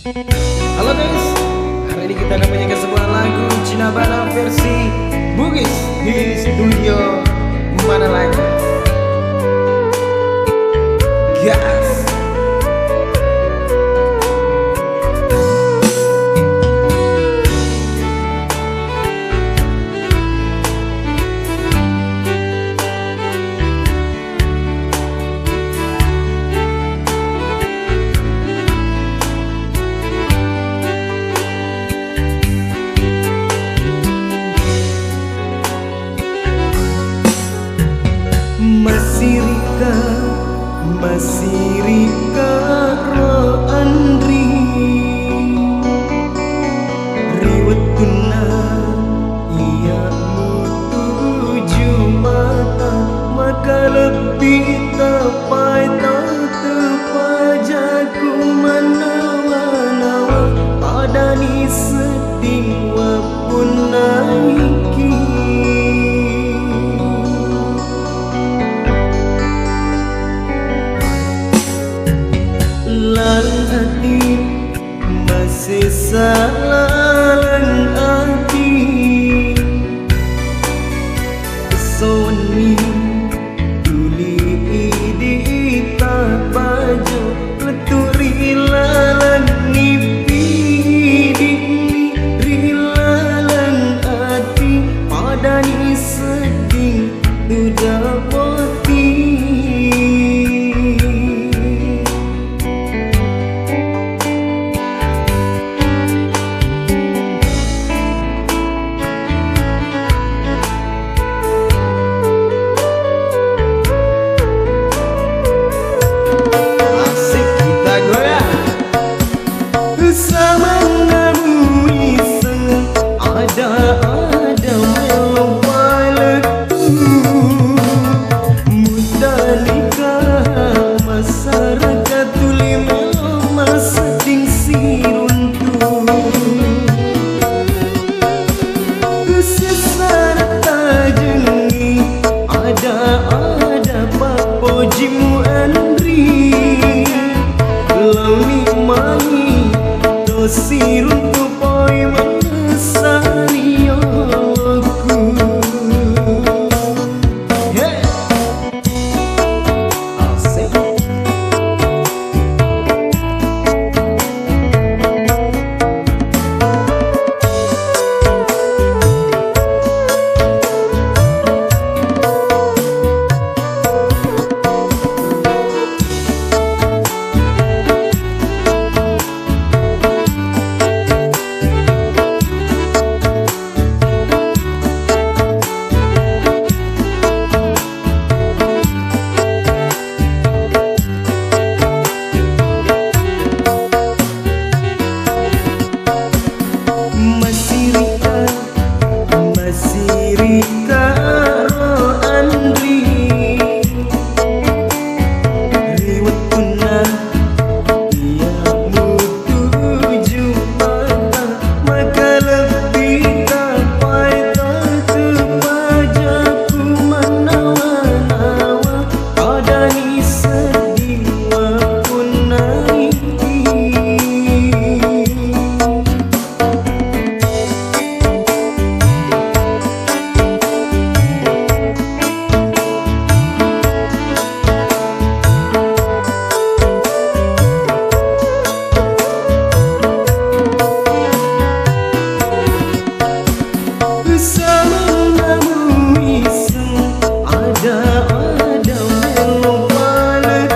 Halo guys, hari ini kita akan menyanyikan sebuah lagu Cina Bana versi Bugis di studio mana lagi? Gas. Masih Rika ro andri riwet tuna ia tuju mata maka lebih tapai tak terpajaku manawa-nawa ada ni sedih wapun naiki hati masih salalang hati soni tuli idi tak baju leturi lalang nipi rilalang hati pada ni sedih udah poti. Jimu andri launi mai dosirun tu poi mengesani aku hey asik ada melompat